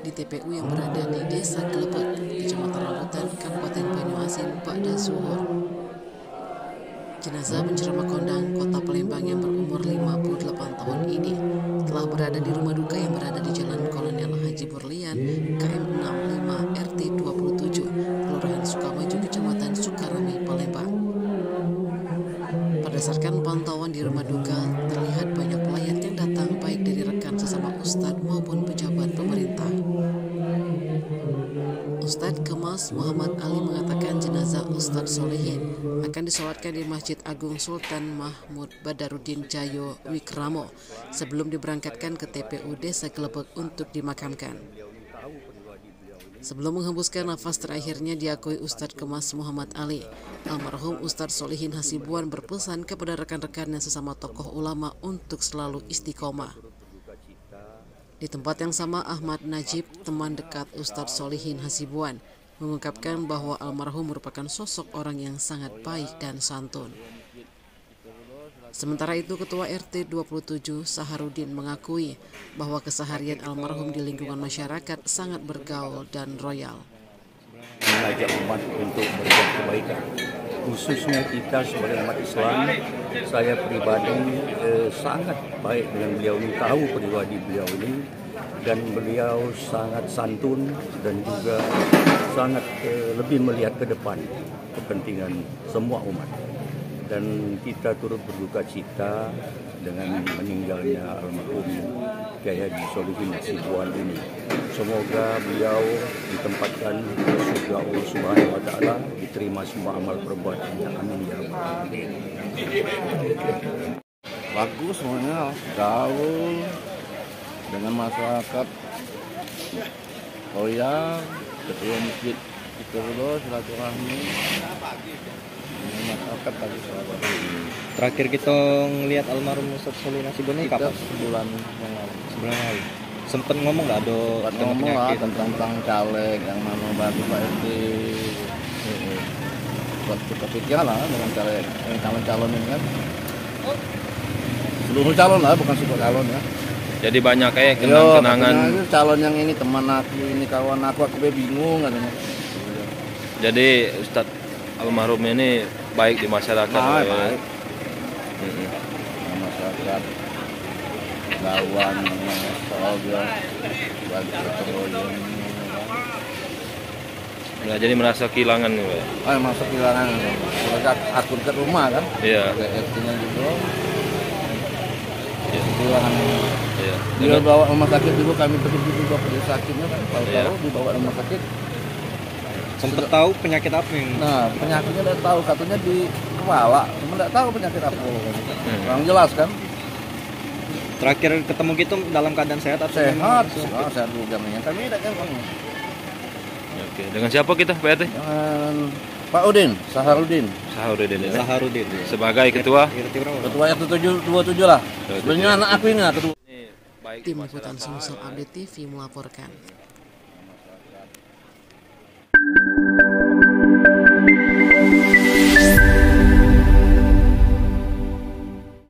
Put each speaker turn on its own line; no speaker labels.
di TPU yang berada di Desa Glepek, Kecamatan Rambutan, Kabupaten Banyuasin pada zuhur. Jenazah pencerama kondang Kota Palembang yang berumur 58 tahun ini telah berada di rumah duka yang berada di Jalan Kolonel Haji Burlian, KM 65 RT 27, Kelurahan Sukamaju, Kecamatan Sukarami, Palembang. Berdasarkan pantauan di rumah duka, terlihat banyak pelayat yang datang baik dari rekan sesama ustadz maupun pejabat pemerintah. Ustadz Kemas Muhammad Ali mengatakan jenazah Ustadz Solihin akan disolatkan di Masjid Agung Sultan Mahmud Badarudin Jayo Wikramo sebelum diberangkatkan ke TPU Desa Glepek untuk dimakamkan. Sebelum menghembuskan nafas terakhirnya diakui Ustadz Kemas Muhammad Ali, almarhum Ustadz Solihin Hasibuan berpesan kepada rekan-rekannya sesama tokoh ulama untuk selalu istiqomah. Di tempat yang sama, Ahmad Najib, teman dekat Ustadz Solihin Hasibuan, mengungkapkan bahwa almarhum merupakan sosok orang yang sangat baik dan santun. Sementara itu, Ketua RT 27 Saharudin mengakui bahwa keseharian almarhum di lingkungan masyarakat sangat bergaul dan royal.
Mengajak umat untuk berbuat kebaikan, khususnya kita sebagai umat Islam. Saya pribadi sangat baik dengan beliau ini, tahu pribadi beliau ini, dan beliau sangat santun dan juga sangat lebih melihat ke depan kepentingan semua umat. Dan kita turut berduka cita dengan meninggalnya almarhum Kiai Haji Solihin Hasibuan ini. Semoga beliau ditempatkan di surga Allah Subhanahu wa taala, diterima semua amal perbuatannya. Amin ya rabbal alamin.
Bagus semuanya, gaul dengan masyarakat. Oh ya, ketua masjid kita dulu silaturahmi. Masyarakat tadi silaturahmi.
Terakhir kita ngelihat almarhum Ustadz Solihin Hasibuan ini kapan?
Sebulan yang lalu.
Sebulan lalu. Sempet ngomong nggak ada
Ngomong lah tentang caleg yang mana bantu Pak RT. Buat kita pikir lah dengan caleg yang calon ini kan. Seluruh calon lah, bukan seluruh calon ya.
Jadi banyak kayak kenang-kenangan.
Calon yang ini teman aku, ini kawan aku bingung katanya.
Jadi Ustadz almarhum ini baik di masyarakat.
Baik. Masyarakat lawan soalnya
Nah, jadi merasa kehilangan nih, Pak.
Masuk kehilangan. Mereka atur ke rumah kan.
Iya.
RT-nya juga. Kehilangan.
Iya.
Dia bawa rumah sakit dulu, kami pergi juga pada sakitnya kan. Tahu-tahu dibawa rumah sakit.
Sempet tahu penyakit apa yang?
Nah, penyakitnya udah tahu, katanya di kepala, cuma nggak tahu penyakit apa. Kurang jelas kan?
Terakhir ketemu gitu dalam keadaan sehat atau
Sehat, sehat juga nih. Kami tidak kan.
Oke, dengan siapa kita, Pak RT?
Dengan Pak Udin, Saharudin.
Saharudin.
Sebagai ketua?
Ketua RT 27 lah. Sebenarnya anak aku ini ketua.
Tim Liputan Sumsel Update TV melaporkan.